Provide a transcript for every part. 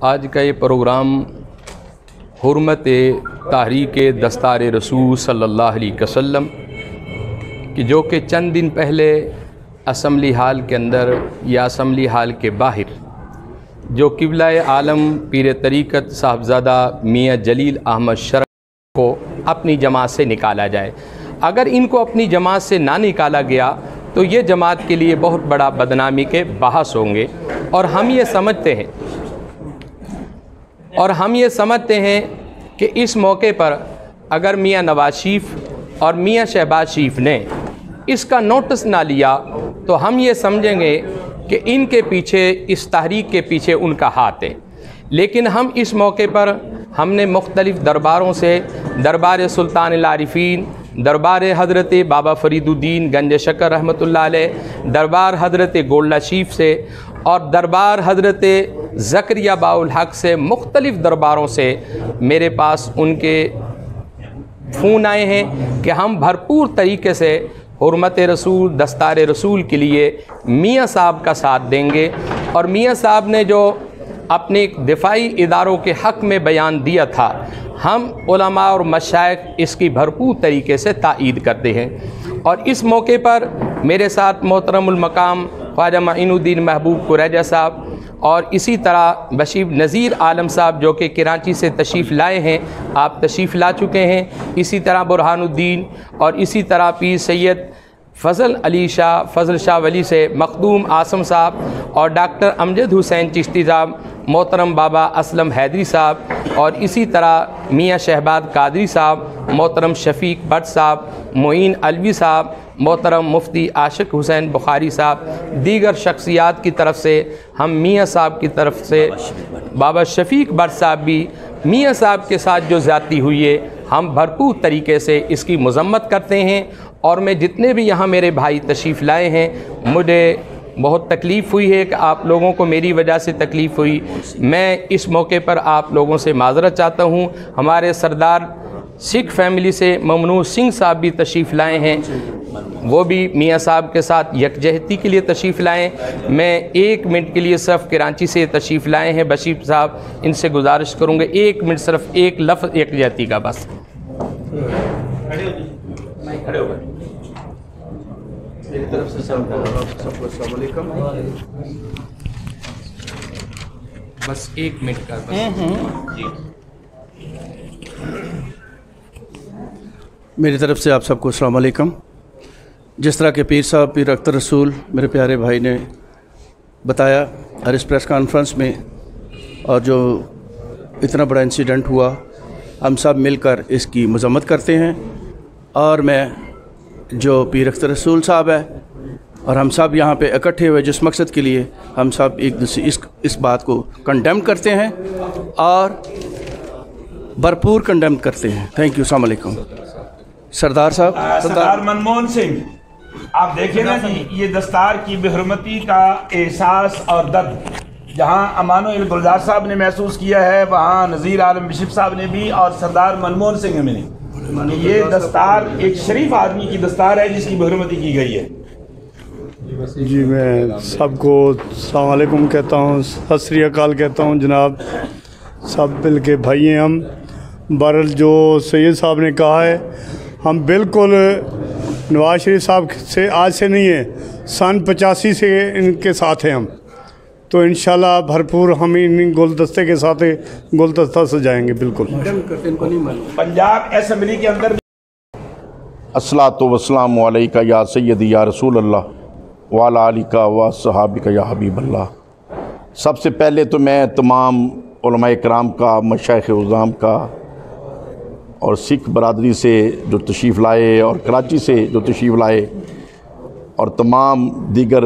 आज का ये प्रोग्राम हुर्मत तहरीक दस्तार रसूल सल्लल्लाहु अलैहि वसल्लम कि जो कि चंद दिन पहले असम्बली हाल के अंदर या असम्बली हाल के बाहर जो क़िबला आलम पीर तरीक़त साहबज़ादा मियाँ जलील अहमद शरफ को अपनी जमात से निकाला जाए। अगर इनको अपनी जमात से ना निकाला गया तो ये जमात के लिए बहुत बड़ा बदनामी के बहस होंगे। और हम ये समझते हैं कि इस मौके पर अगर मियाँ नवाज शरीफ और मियाँ शहबाज शरीफ ने इसका नोटिस ना लिया तो हम ये समझेंगे कि इनके पीछे, इस तहरीक के पीछे उनका हाथ है। लेकिन हम इस मौके पर हमने मुख्तलिफ़ दरबारों से, दरबार सुल्तान अल आरिफीन, दरबार हज़रत बाबा फरीदुद्दीन गंज शकर रहमतुल्लाह अलैह, दरबार हज़रत गोल्ला शरीफ से और दरबार हज़रत ज़करिया बाउल हक़ से, मुख्तलिफ़ दरबारों से मेरे पास उनके फ़ोन आए हैं कि हम भरपूर तरीके से हुर्मत रसूल, दस्तार रसूल के लिए मियाँ साहब का साथ देंगे। और मियाँ साहब ने जो अपने दिफाई इदारों के हक़ में बयान दिया था, हम उलमा और मशाइख इसकी भरपूर तरीके से ताईद करते हैं। और इस मौके पर मेरे साथ मोहतरमुल मकाम ख्वाजा माइनुद्दीन महबूब कुरैजा साहब और इसी तरह बशीर नज़ीर आलम साहब जो कि कराची से तशरीफ़ लाए हैं, आप तशरीफ़ ला चुके हैं। इसी तरह बुरहानुद्दीन और इसी तरह पीर सैयद फ़ज़ल शाह वली से मखदूम आसम साहब और डॉक्टर अमजद हुसैन चिश्ती साहब, मोहतरम बाबा असलम हैदरी साहब और इसी तरह मियाँ शहबाद कादरी साहब, मोहतरम शफ़ीक भट्ट साहब, मोइन अलवी साहब, मोहतरम मुफ्ती आशिक हुसैन बुखारी साहब, दीगर शख्सियात की तरफ से हम मियाँ साहब की तरफ से बाबा शफ़ीक भट्ट साहब भी मियाँ साहब के साथ जो ज़्यादती हुई है हम भरपूर तरीके से इसकी मज़म्मत करते हैं। और मैं जितने भी यहाँ मेरे भाई तशरीफ़ लाए हैं, मुझे बहुत तकलीफ़ हुई है कि आप लोगों को मेरी वजह से तकलीफ़ हुई। मैं इस मौके पर आप लोगों से माज़रत चाहता हूँ। हमारे सरदार सिख फैमिली से ममनू सिंह साहब भी तशरीफ़ लाए हैं, वो भी मियाँ साहब के साथ यकजहती के लिए तशरीफ़ लाएँ। मैं 1 मिनट के लिए सिर्फ कराची से तशरीफ़ लाए हैं बशीर साहब, इनसे गुजारिश करूँगा 1 मिनट सिर्फ एक लफ्ज़ यकजहती का बस। मेरी तरफ से सबको अस्सलाम वालेकुम। बस 1 मिनट का बस जी। मेरी तरफ से आप सबको अस्सलाम वालेकुम। जिस तरह के पीर साहब पीर अख्तर रसूल मेरे प्यारे भाई ने बताया और इस प्रेस कॉन्फ्रेंस में, और जो इतना बड़ा इंसिडेंट हुआ, हम सब मिलकर इसकी मज़म्मत करते हैं। और मैं जो पीर अख्तर रसूल साहब है और हम सब यहाँ पे इकट्ठे हुए जिस मकसद के लिए, हम सब एक दूसरे इस बात को कंडेम करते हैं और भरपूर कंडेम करते हैं। थैंक यू, अस्सलाम वालेकुम। सरदार साहब, सरदार मनमोहन सिंह, आप देखें ना कि ये दस्तार की बेहरमती का एहसास और दर्द जहाँ अमानुएल गुलजार साहब ने महसूस किया है, वहाँ नज़ीर आलम बिशप साहब ने भी और सरदार मनमोहन सिंह ने। ये दस्तार एक शरीफ आदमी की दस्तार है जिसकी बेहरमती की गई है। जी, मैं सबको अस्सलाम वालेकुम कहता हूँ, सत श्री अकाल कहता हूँ। जनाब, सब मिल के भाई हैं हम। बहरहाल जो सैयद साहब ने कहा है, हम बिल्कुल नवाज शरीफ साहब से आज से नहीं है, सन 85 से इनके साथ हैं हम। तो इंशाल्लाह भरपूर हम इन गुलदस्ते के साथ गुलदस्ता सजाएंगे। बिल्कुल। पंजाब असम्बली के अंदर अस्सलातु वस्सलामु अलैका या सय्यदी या रसूल अल्लाह व अला आलिका व सहाबिका या हबीब अल्लाह। सबसे पहले तो मैं तमाम उलमाए किराम का, मशाइख उज़्ज़ाम का और सिख बरादरी से जो तशरीफ़ लाए और कराची से जो तशरीफ़ लाए और तमाम दीगर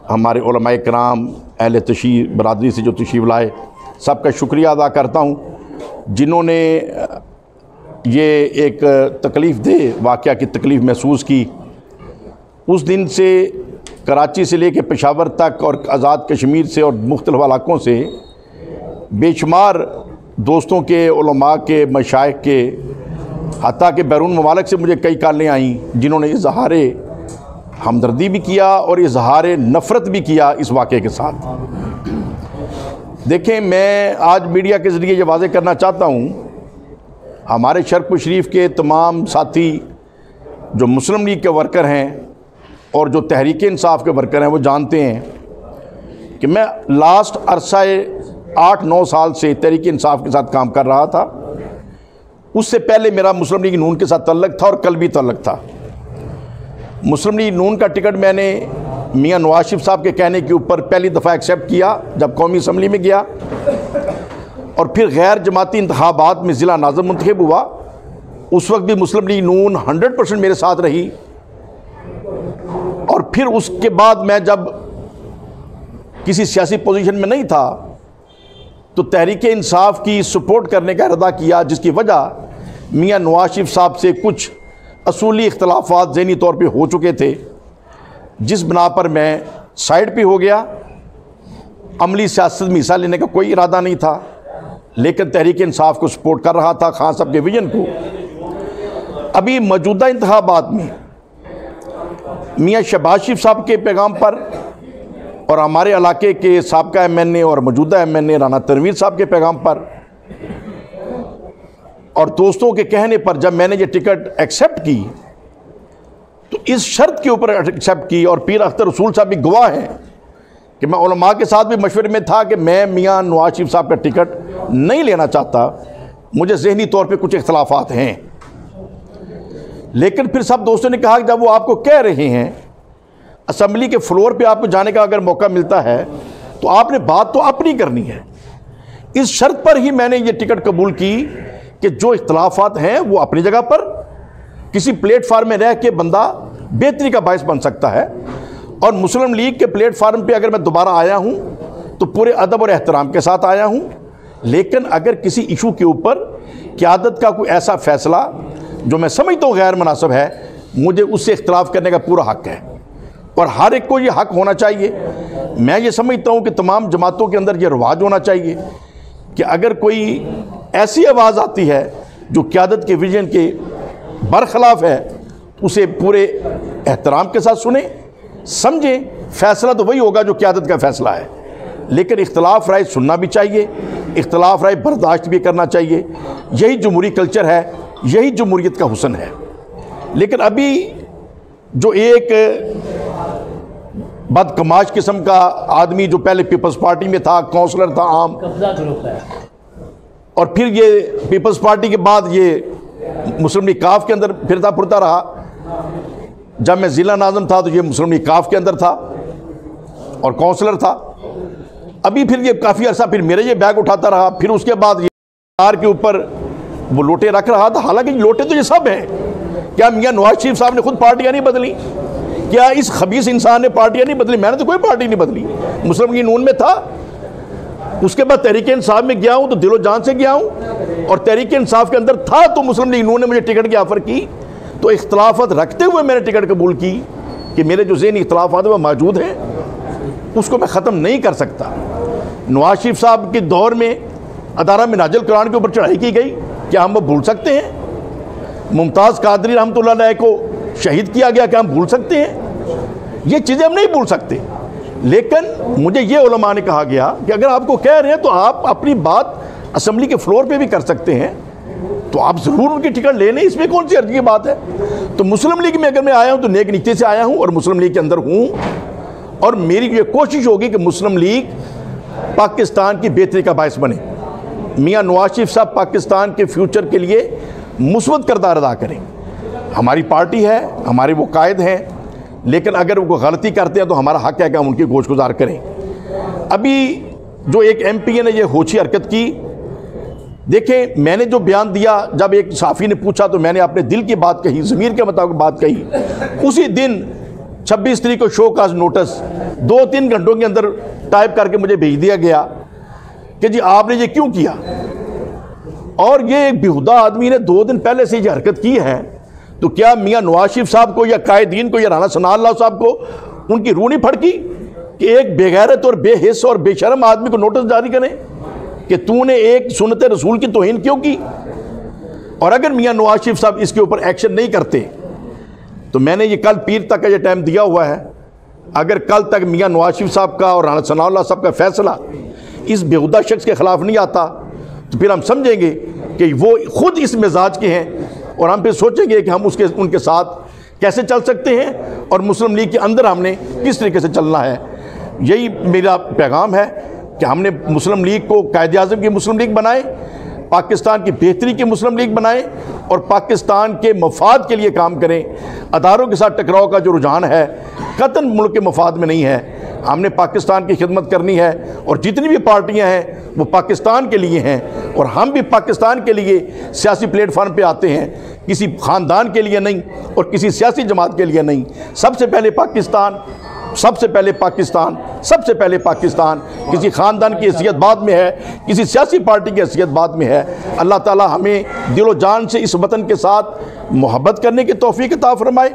हमारे उलमाए किराम अहले तशरीफ़ बरादरी से जो तशरीफ़ लाए, सबका शुक्रिया अदा करता हूँ जिन्होंने ये एक तकलीफ़ दे वाक़या की तकलीफ़ महसूस की। उस दिन से कराची से लेकर पेशावर तक और आज़ाद कश्मीर से और मुख्तलिफ़ इलाक़ों से बेशुमार दोस्तों के, उलमा के, मशाइख के, हत्ता के बैरून ममालिक से मुझे कई कॉलें आईं जिन्होंने इज़हारे हमदर्दी भी किया और इजहार नफ़रत भी किया इस वाक़े के साथ। देखें, मैं आज मीडिया के ज़रिए ये वाज़ेह करना चाहता हूँ, हमारे शरफ शरीफ के तमाम साथी जो मुस्लिम लीग के वर्कर हैं और जो तहरीक इंसाफ के वर्कर हैं वो जानते हैं कि मैं लास्ट अरसाए 8-9 साल से तहरीक इंसाफ के साथ काम कर रहा था। उससे पहले मेरा मुस्लिम लीग नून के साथ तल्लक था और कल भी तल्लक था। मुस्लिम लीग नून का टिकट मैंने मियां नवाज शरीफ साहब के कहने के ऊपर पहली दफ़ा एक्सेप्ट किया जब कौमी असम्बली में गया, और फिर गैर जमाती इंतखाबात में ज़िला नाज़िम मुंतखब हुआ। उस वक्त भी मुस्लिम लीग नून 100% मेरे साथ रही। और फिर उसके बाद मैं जब किसी सियासी पोजीशन में नहीं था तो तहरीक इंसाफ की सपोर्ट करने का इरादा किया, जिसकी वजह मियां नवाज शरीफ साहब से कुछ असूली इख्तलाफात ज़हनी तौर पे हो चुके थे, जिस बिना पर मैं साइड पे हो गया। अमली सियासत में हिस्सा लेने का कोई इरादा नहीं था, लेकिन तहरीक इंसाफ को सपोर्ट कर रहा था, खान साहब के विजन को। अभी मौजूदा इंतखाबात में मियां शहबाज शरीफ साहब के पैगाम पर और हमारे इलाके के साबका MNA और मौजूदा MNA राना तनवीर साहब के पैगाम पर और दोस्तों के कहने पर जब मैंने ये टिकट एक्सेप्ट की तो इस शर्त के ऊपर एक्सेप्ट की, और पीर अख्तर रसूल साहब भी गवाह हैं कि मैं उलमा के साथ भी मशवरे में था कि मैं मियां नवाज शरीफ साहब का टिकट नहीं लेना चाहता, मुझे ज़हनी तौर पे कुछ इख्तलाफात हैं। लेकिन फिर सब दोस्तों ने कहा कि जब वो आपको कह रहे हैं, असम्बली के फ्लोर पे आपको जाने का अगर मौका मिलता है तो आपने बात तो अपनी करनी है। इस शर्त पर ही मैंने ये टिकट कबूल की कि जो इख्तलाफात हैं वो अपनी जगह पर, किसी प्लेटफार्म में रह के बंदा बेहतरी का बायस बन सकता है। और मुस्लिम लीग के प्लेटफार्म पे अगर मैं दोबारा आया हूँ तो पूरे अदब और एहतराम के साथ आया हूँ। लेकिन अगर किसी इशू के ऊपर क़यादत का कोई ऐसा फ़ैसला जो मैं समझता हूँ गैर मुनासिब है, मुझे उससे इख्तलाफ करने का पूरा हक़ है और हर एक को ये हक़ होना चाहिए। मैं ये समझता हूँ कि तमाम जमातों के अंदर ये रवाज होना चाहिए कि अगर कोई ऐसी आवाज़ आती है जो क़यादत के विजन के बरखिलाफ़ है, उसे पूरे एहतराम के साथ सुने, समझें। फ़ैसला तो वही होगा जो क़यादत का फ़ैसला है, लेकिन इख्तलाफ राय सुनना भी चाहिए, इख्तलाफ राय बर्दाश्त भी करना चाहिए। यही जमहूरी कल्चर है, यही जमहूरियत का हुस्न है। लेकिन अभी जो एक बदकमाश किस्म का आदमी जो पहले पीपल्स पार्टी में था, काउंसलर था आम, और फिर ये पीपल्स पार्टी के बाद ये मुस्लिम लीग काफ के अंदर फिरता फुरता रहा। जब मैं ज़िला नाज़िम था तो ये मुस्लिम लीग काफ के अंदर था और काउंसलर था। अभी फिर ये काफ़ी अर्सा फिर मेरे ये बैग उठाता रहा। फिर उसके बाद ये कार के ऊपर वो लोटे रख रहा था। हालांकि लोटे तो ये सब हैं। क्या मियां नवाज शरीफ साहब ने खुद पार्टियां नहीं बदली? क्या इस खबीस इंसान ने पार्टियां नहीं बदली? मैंने तो कोई पार्टी नहीं बदली। मुस्लिम लीग नून में था, उसके बाद तहरीक इंसाफ में गया हूँ तो दिलो जान से गया हूँ, और तहरीक इंसाफ के अंदर था तो मुस्लिम लीग नून ने मुझे टिकट की ऑफ़र की। तो इख्तलाफत रखते हुए मैंने टिकट कबूल की कि मेरे जो ज़हनी इख्तलाफात वो मौजूद हैं, उसको मैं ख़त्म नहीं कर सकता। नवाज शरीफ साहब के दौर में अदारा मिनाजुल कुरान के ऊपर चढ़ाई की गई, क्या हम वो भूल सकते हैं? मुमताज़ कादरी रहमतुल्लाह अलैह को शहीद किया गया, क्या हम भूल सकते हैं? ये चीज़ें हम नहीं भूल सकते। लेकिन मुझे ये उलमा ने कहा गया कि अगर आपको कह रहे हैं तो आप अपनी बात असम्बली के फ्लोर पे भी कर सकते हैं, तो आप ज़रूर उनकी टिकट ले लें, इसमें कौन सी अर्जी की बात है। तो मुस्लिम लीग में अगर मैं आया हूँ तो नेक नीयत से आया हूँ और मुस्लिम लीग के अंदर हूँ, और मेरी ये कोशिश होगी कि मुस्लिम लीग पाकिस्तान की बेहतरी का बायस बने। मियां नवाज शरीफ साहब पाकिस्तान के फ्यूचर के लिए मुस्बत किरदार अदा करें। हमारी पार्टी है, हमारे वो कायद हैं, लेकिन अगर वो गलती करते हैं तो हमारा हक़ है कि हम उनकी गोशगुजार करें। अभी जो एक MP ने ये होची हरकत की, देखें मैंने जो बयान दिया, जब एक साफ़ी ने पूछा तो मैंने अपने दिल की बात कही, ज़मीर के मुताबिक बात कही। उसी दिन 26 तारीख को शो काज नोटिस 2-3 घंटों के अंदर टाइप करके मुझे भेज दिया गया कि जी आपने ये क्यों किया। और ये एक बेहुदा आदमी ने 2 दिन पहले से ये हरकत की है, तो क्या मियां नवाज शरीफ साहब को या कायदीन को या राना सनाउल्लाह साहब को उनकी रूह नहीं फड़की कि एक बेगैरत और बेहिस और बेशर्म आदमी को नोटिस जारी करें कि तूने एक सुन्नत रसूल की तौहीन क्यों की? और अगर मियां नवाज शरीफ साहब इसके ऊपर एक्शन नहीं करते तो मैंने ये कल पीर तक का ये टाइम दिया हुआ है, अगर कल तक मियां नवाज शरीफ साहब का और राना सनाउल्लाह साहब का फैसला इस बेहुदा शख्स के ख़िलाफ़ नहीं आता तो फिर हम समझेंगे कि वो खुद इस मिजाज के हैं और हम फिर सोचेंगे कि हम उनके साथ कैसे चल सकते हैं और मुस्लिम लीग के अंदर हमने किस तरीके से चलना है। यही मेरा पैगाम है कि हमने मुस्लिम लीग को कायदे आज़म की मुस्लिम लीग बनाए, पाकिस्तान की बेहतरी की मुस्लिम लीग बनाएं और पाकिस्तान के मफाद के लिए काम करें। अदारों के साथ टकराव का जो रुझान है कतन मुल्क के मफाद में नहीं है। हमने पाकिस्तान की खिदमत करनी है और जितनी भी पार्टियां हैं वो पाकिस्तान के लिए हैं और हम भी पाकिस्तान के लिए सियासी प्लेटफार्म पे आते हैं, किसी ख़ानदान के लिए नहीं और किसी सियासी जमात के लिए नहीं। सबसे पहले पाकिस्तान, सबसे पहले पाकिस्तान, सबसे पहले पाकिस्तान। किसी ख़ानदान की हैसियत बाद में है, किसी सियासी पार्टी की हैसियत बाद में है। अल्लाह ताला हमें दिलो जान से इस वतन के साथ मोहब्बत करने की तौफीक अता फरमाए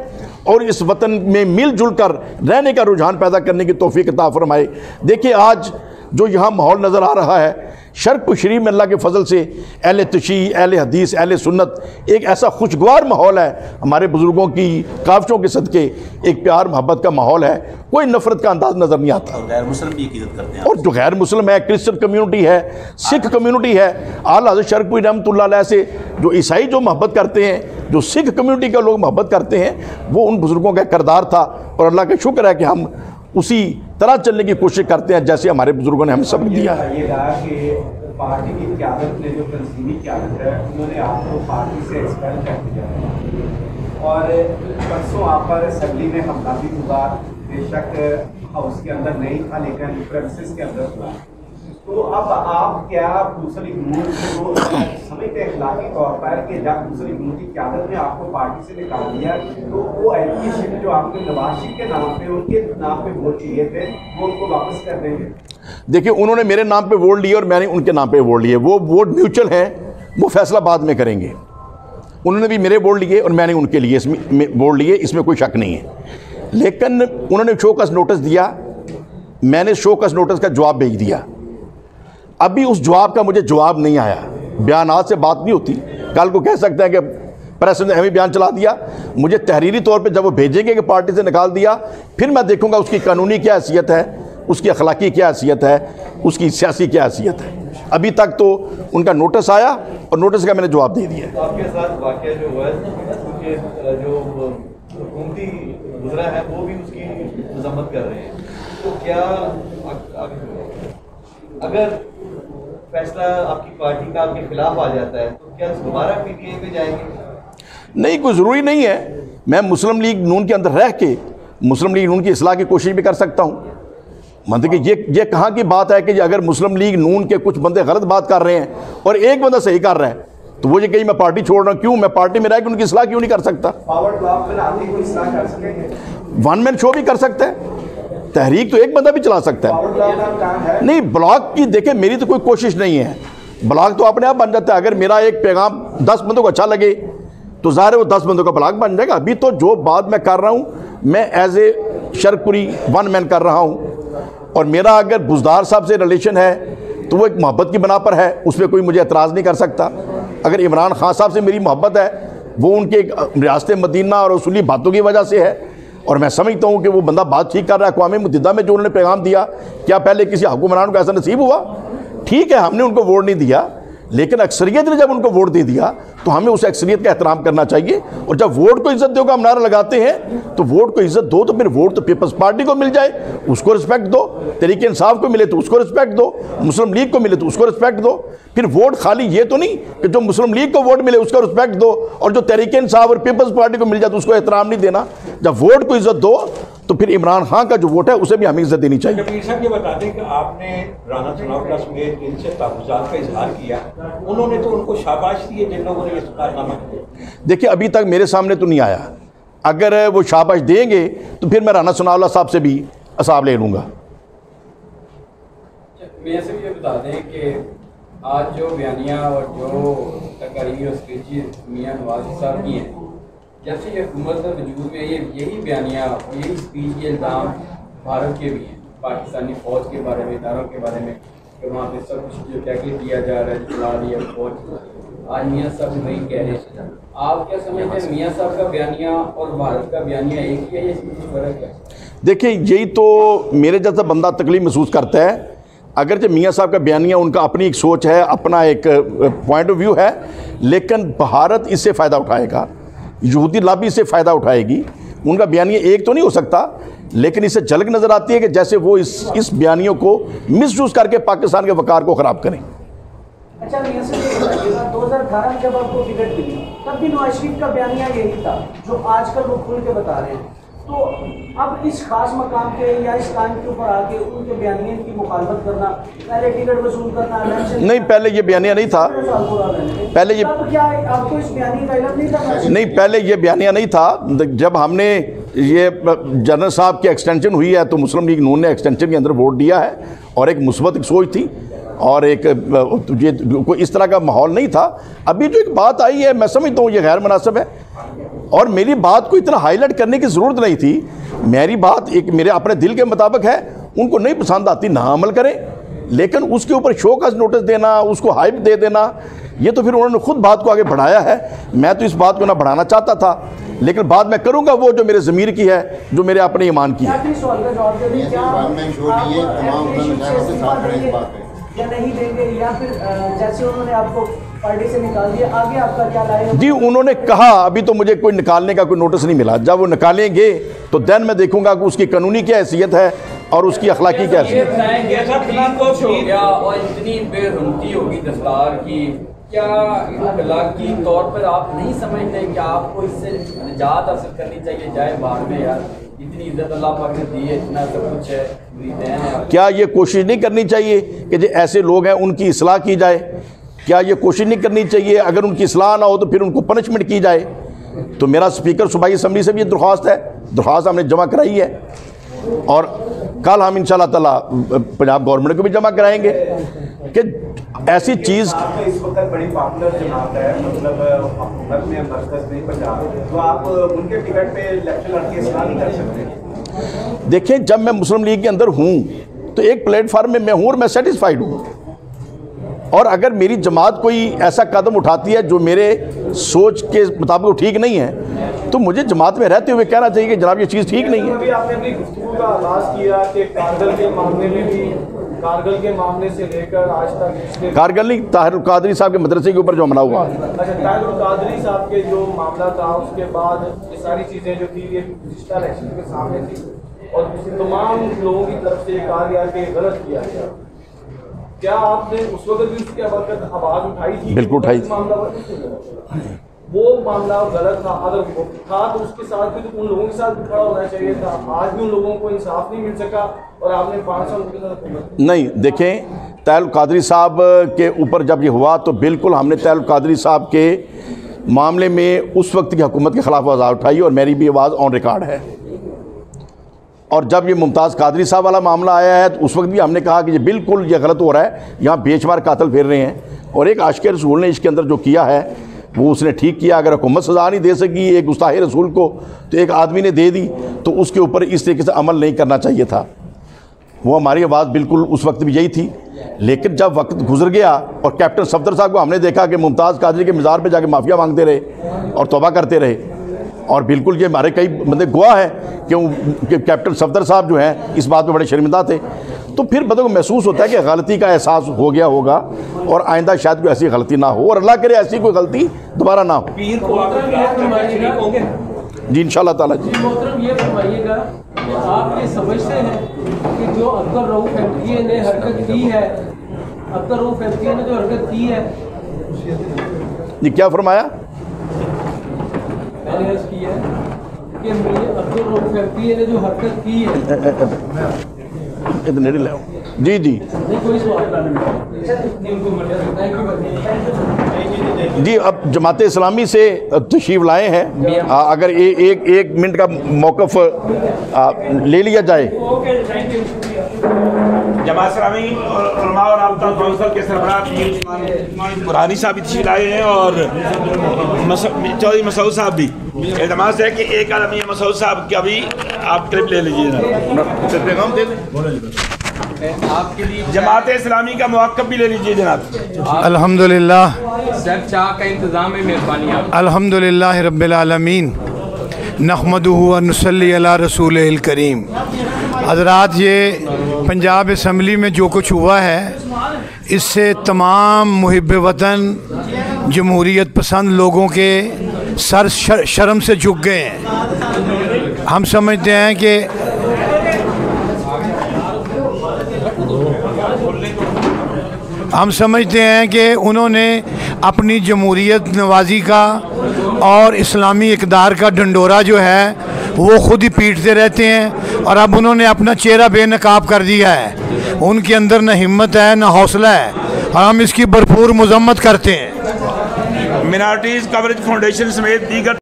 और इस वतन में मिलजुल कर रहने का रुझान पैदा करने की तौफीक अता फरमाए। देखिए आज जो यहाँ माहौल नज़र आ रहा है, शर्क शरीफ में अल्लाह के फजल से अहले तशरीह, अहले हदीस, अहले सुन्नत एक ऐसा खुशगवार माहौल है। हमारे बुज़ुर्गों की काविशों के सदके एक प्यार मोहब्बत का माहौल है, कोई नफ़रत का अंदाज नज़र नहीं आता। और गैर मुस्लिम भी इज्जत करते हैं, और जो गैर मुस्लिम है, क्रिश्चियन कम्यूनिटी है, सिख कम्यूनिटी है, आला हज़रत शर्क़पुरी रहमतुल्लाह अलैह से जो ईसाई जो मोहब्बत करते हैं, जो सिख कम्यूनिटी के लोग मोहब्बत करते हैं, वो उन बुज़ुर्गों का किरदार था। और अल्लाह का शुक्र है कि हम उसी तरह चलने की कोशिश करते हैं जैसे हमारे बुज़ुर्गों ने हमें सबक दिया है। पार्टी की क़यादत ने, जो तंजीमी क़यादत है, उन्होंने आपको पार्टी से एक्सपेल कर दिया और परसों आप पर असम्बली में हमला भी हुआ, बेशक हाउस के अंदर नहीं था लेकिन प्रेमिसेस के अंदर हुआ। तो अब आप क्या मुस्लिम लीग को समझते हैं इखलाकी तौर पर कि जब मुस्लिम लीग की क़यादत ने आपको पार्टी से निकाल दिया तो वो एप्लीकेशन जो आपने नवाज शरीफ के नाम पे, उनके नाम पे वोट लिए थे, वो उनको वापस कर देंगे? देखिए, उन्होंने मेरे नाम पे वोट लिए और मैंने उनके नाम पे वोट लिए, वो वोट म्यूचुअल हैं, वो फैसला बाद में करेंगे। उन्होंने भी मेरे वोट लिए और मैंने उनके लिए इसमें वोट लिए, इसमें कोई शक नहीं है। लेकिन उन्होंने शोकस नोटिस दिया, मैंने शोकस नोटिस का जवाब भेज दिया। अभी उस जवाब का मुझे जवाब नहीं आया। बयानात से बात नहीं होती, कल को कह सकते हैं कि प्रेस ने हमें बयान चला दिया। मुझे तहरीरी तौर पे जब वो भेजेंगे कि पार्टी से निकाल दिया, फिर मैं देखूंगा उसकी कानूनी क्या हैसियत है, उसकी अखलाकी क्या हैसियत है, उसकी सियासी क्या हैसियत है। अभी तक तो उनका नोटिस आया और नोटिस का मैंने जवाब दे दिया। तो आपके साथ वाक़या जो हुआ है, जो हुकूमती गुजरा है वो भी उसकी मजम्मत कर रहे हैं, तो क्या अगर फैसला आपकी पार्टी का आपके खिलाफ आ जाता है तो क्या दोबारा पीटीआई में जाएंगे? नहीं, कोई ज़रूरी नहीं है। मैं मुस्लिम लीग नून के अंदर रह के मुस्लिम लीग नून की इस्लाह की कोशिश भी कर सकता हूँ। मतलब कि ये कहाँ की बात है कि अगर मुस्लिम लीग नून के कुछ बंदे गलत बात कर रहे हैं और एक बंदा सही कर रहा है तो वो ये कहीं मैं पार्टी छोड़ रहा हूँ, क्यों मैं पार्टी में रह के उनकी इस्लाह क्यों नहीं कर सकता? पावर ब्लॉक में आदमी को इस्लाह कर सकेंगे, वन मैन शो भी कर सकते हैं, तहरीक तो एक बंदा भी चला सकता है। पावर ब्लॉक का काम है नहीं, ब्लॉक की देखें मेरी तो कोई कोशिश नहीं है, ब्लॉक तो अपने आप बन जाता है। अगर मेरा एक पैगाम 10 बंदों को अच्छा लगे तो ज़ाहिर है वो 10 बंदों का ब्लॉक बन जाएगा। अभी तो जो बात मैं कर रहा हूँ मैं एज ए शर्क़पुरी वन मैन कर रहा हूँ और मेरा अगर बुज़दार साहब से रिलेशन है तो वो एक मोहब्बत की बना पर है, उस पर कोई मुझे एतराज़ नहीं कर सकता। अगर इमरान खान साहब से मेरी मोहब्बत है वो उनके रियासत मदीना और उसूली बातों की वजह से है और मैं समझता हूँ कि वो बंदा बात ठीक कर रहा है। अक़वाम मुत्तहिदा में जो उन्होंने पैगाम दिया, क्या पहले किसी हुक्मरान को ऐसा नसीब हुआ? ठीक है, हमने उनको वोट नहीं दिया लेकिन अक्सरियत ने जब उनको वोट दे दिया तो हमें उस अक्सरियत का एहतराम करना चाहिए। और जब वोट को इज्जत दो का हम नारा लगाते हैं तो वोट को इज्जत दो, तो फिर वोट तो पीपल्स पार्टी को मिल जाए, उसको रिस्पेक्ट दो, तहरीक इंसाफ को मिले तो उसको रिस्पेक्ट दो, मुस्लिम लीग को मिले तो उसको रिस्पेक्ट दो। फिर वोट खाली ये तो नहीं कि जो मुस्लिम लीग को वोट मिले उसको रिस्पेक्ट दो और जो तहरीक इंसाफ और पीपल्स पार्टी को मिल जाए तो उसको एहतराम नहीं देना। जब वोट को इज्जत दो तो फिर इमरान खान का जो वोट है उसे भी हमें इज्जत देनी चाहिए। कबीर साहब ये बता दें कि आपने राना सनाउल्लाह समेत जिनसे ताल्लुकात का इजहार किया, उन्होंने तो उनको शाबाश दी है जिन लोगों ने ये कारनामा किया? देखिए, अभी तक मेरे सामने तो नहीं आया, अगर वो शाबाश देंगे तो फिर मैं राना सनाउल्लाह साहब से भी हिसाब ले लूँगा। मैं से भी ये बता दें कि आज जो बयानिया और जो तकरीर और स्पीचेस मियाँ नवाज साहब की हैं, जब से ये हुकूमत वजूद में यही बयानिया और यही स्पीच, ये इल्ज़ाम भारत के भी हैं, पाकिस्तानी फ़ौज के बारे में, इदारों के बारे में कि वहाँ पे सब कुछ जो टैकल किया जा रहा है, चला रही है फ़ौज। आज मियाँ साहब वही कह रहे हैं। आप क्या समझते हैं, मियाँ साहब का बयानिया और भारत का बयानिया एक ही है या इसमें कुछ फ़र्क है? देखिए, यही तो मेरे जैसा बंदा तकलीफ महसूस करता है अगर जो मियाँ साहब का बयानिया उनका अपनी एक सोच है, अपना एक पॉइंट ऑफ व्यू है, लेकिन भारत इससे फ़ायदा उठाएगा, यहूदी लॉबी इससे फ़ायदा उठाएगी। उनका बयानिया एक तो नहीं हो सकता, लेकिन इससे झलक नज़र आती है कि जैसे वो इस बयानियों को मिसयूज़ करके पाकिस्तान के वक़ार को ख़राब करें। अच्छा, 2018 में जब आपको टिकट मिली तब भी नवाज शरीफ का बयानिया यही था जो आजकल वो खुल के बता रहे हैं, तो अब इस खास मकाम पे या इस टाइम के ऊपर आके उनके बयानिया की मुखालफत करना, पहले टिकट वसूल करना, नहीं, पहले ये बयानिया नहीं था, पहले ये क्या आपको इस बयानिया का इल्म नहीं था? नहीं, पहले ये बयानिया नहीं था। जब हमने ये जनरल साहब की एक्सटेंशन हुई है तो मुस्लिम लीग नून ने एक्सटेंशन के अंदर वोट दिया है, और एक मुस्बत सोच थी, और एक ये कोई इस तरह का माहौल नहीं था। अभी जो एक बात आई है, मैं समझता हूँ ये गैर मुनासिब है, और मेरी बात को इतना हाईलाइट करने की ज़रूरत नहीं थी। मेरी बात एक मेरे अपने दिल के मुताबिक है, उनको नहीं पसंद आती ना अमल करें, लेकिन उसके ऊपर शो का नोटिस देना, उसको हाइप दे देना, ये तो फिर उन्होंने खुद बात को आगे बढ़ाया है। मैं तो इस बात को ना बढ़ाना चाहता था, लेकिन बात मैं करूंगा वो जो मेरे ज़मीर की है, जो मेरे अपने ईमान की है। या नहीं देंगे, या फिर जैसे उन्होंने आपको पार्टी से निकाल दिया, आगे आपका क्या लाएगा? जी, उन्होंने कहा अभी तो मुझे कोई निकालने का कोई नोटिस नहीं मिला। जब वो निकालेंगे तो देन मैं देखूंगा कि उसकी कानूनी क्या हैसियत है और उसकी अखलाकी क्या हैसियत है। और इतनी बेरुमती होगी दस्तार की, क्या अखलाकी तौर पर आप नहीं समझते कि आपको इससे निजात हासिल करनी चाहिए? जाए बाहर में यार, इतनी इज्जत अल्लाह पाक ने दी है, इतना सब कुछ है, क्या ये कोशिश नहीं करनी चाहिए कि जो ऐसे लोग हैं उनकी इस्लाह की जाए? क्या ये कोशिश नहीं करनी चाहिए अगर उनकी इस्लाह ना हो तो फिर उनको पनिशमेंट की जाए? तो मेरा स्पीकर सूबाई असम्बली से भी ये दरख्वास्त हमने जमा कराई है, और कल हम इंशाल्लाह ताला पंजाब गवर्नमेंट को भी जमा कराएंगे कि ऐसी चीज़ इस वक्त बड़ी पॉपुलर जमात है, मतलब हुकूमत में मरकज़ नहीं पंजाब, तो आप उनके टिकट पे इलेक्शन लड़के इस्लाह नहीं कर सकते? देखें, जब मैं मुस्लिम लीग के अंदर हूँ तो एक प्लेटफार्म में मैं हूँ और मैं सेटिस्फाइड हूँ, और अगर मेरी जमात कोई ऐसा कदम उठाती है जो मेरे सोच के मुताबिक ठीक नहीं है तो मुझे जमात में रहते हुए कहना चाहिए कि जनाब ये चीज़ ठीक नहीं है। अभी आपने अपनी गुफ्तगू का आगाज़ किया कि कारगिल के मामले में भी, कारगिल के मामले से लेकर आज तक, कारगिल नहीं, ताहिर कादरी साहब के मदरसे के ऊपर जो हमला हुआ, अच्छा, ताहिर कादरी साहब के जो मामला था, उसके बाद ये सारी चीज़ें जो थी ये पिछला इलेक्शन के सामने थी, और तमाम लोगों की तरफ से कहा गया कि गलत किया गया। क्या आपने उस वक्त भी उसकी आवाज़ उठाई थी? बिल्कुल उठाई थी। वो मामला गलत था, अगर वो था तो उसके साथ भी तो उन लोगों के साथ भी खड़ा होना चाहिए था। आज भी उन लोगों को इंसाफ नहीं मिल सका, और आपने 5 साल उनके साथ नहीं। देखें, ताहिर कादरी साहब के ऊपर जब ये हुआ तो बिल्कुल हमने ताहिर कादरी साहब के मामले में उस वक्त की हुकूमत के ख़िलाफ़ आवाज़ उठाई, और मेरी भी आवाज़ ऑन रिकॉर्ड है। और जब ये मुमताज़ कादरी साहब वाला मामला आया है तो उस वक्त भी हमने कहा कि ये बिल्कुल ये गलत हो रहा है, यहाँ बेशुमार कातिल फिर रहे हैं, और एक आशिक़ रसूल ने इसके अंदर जो किया है वो उसने ठीक किया। अगर हुकूमत सज़ा नहीं दे सकी एक गुस्ताह रसूल को तो एक आदमी ने दे दी, तो उसके ऊपर इस तरीके से अमल नहीं करना चाहिए था। वो हमारी आवाज़ बिल्कुल उस वक्त भी यही थी। लेकिन जब वक्त गुजर गया और कैप्टन सफदर साहब को हमने देखा कि मुमताज़ कादरी के मज़ार पे जाके माफ़िया मांगते रहे और तौबा करते रहे, और बिल्कुल ये हमारे कई बंदे गवाह हैं कि कैप्टन सफदर साहब जो हैं इस बात पे बड़े शर्मिंदा थे। तो फिर बंदों को महसूस होता है कि गलती का एहसास हो गया होगा, और आइंदा शायद कोई ऐसी गलती ना हो, और अल्लाह करे ऐसी कोई गलती दोबारा ना हो। जी इंशाल्लाह ताला। जी मोहतरम, ये फरमाइएगा कि आप ये समझते हैं कि जो अब्दुल रऊफ फैक्ट्री ने हरकत की है, अब्दुल रऊफ फैक्ट्री ने जो हरकत की है, जी क्या फरमाया? मैंने अर्ज़ की है कि अब्दुल रऊफ फैक्ट्री ने जो हरकत की है, इतने ले आओ। जी जी जी, अब जमात इस्लामी से तशरीफ़ लाए हैं, अगर एक मिनट का मौक़िफ़ ले लिया जाए। जमात इस्लामी उलमा और राब्ता काउंसिल के सरबराह बुरहानी साहब भी तशरीफ़ लाए हैं, और चौधरी मसूद साहब भी। इल्तमास है कि एक आदमी मसूद साहब का भी आप क्लिप ले लीजिए पैगाम दे दें आपके लिए। जमात इस्लामी का मुआक़ब भी ले लीजिए जनाब। अल्हम्दुलिल्लाह, सर चाह का इंतज़ाम है, मेहरबानी आप। अल्हम्दुलिल्लाह रब्बिल आलमीन, नहमदुहु व नुसल्ली अला रसूलिल करीम। हज़रात, ये पंजाब असम्बली में जो कुछ हुआ है, इससे तमाम मुहिब वतन जमहूरियत पसंद लोगों के सर शर्म से झुक गए हैं। हम समझते हैं कि उन्होंने अपनी जमहूरियत नवाजी का और इस्लामी इक़दार का डंडोरा जो है वो ख़ुद ही पीटते रहते हैं, और अब उन्होंने अपना चेहरा बेनकाब कर दिया है। उनके अंदर न हिम्मत है न हौसला है, और हम इसकी भरपूर मज़म्मत करते हैं। मिनॉरिटीज़ कवरेज फाउंडेशन समेत दीगर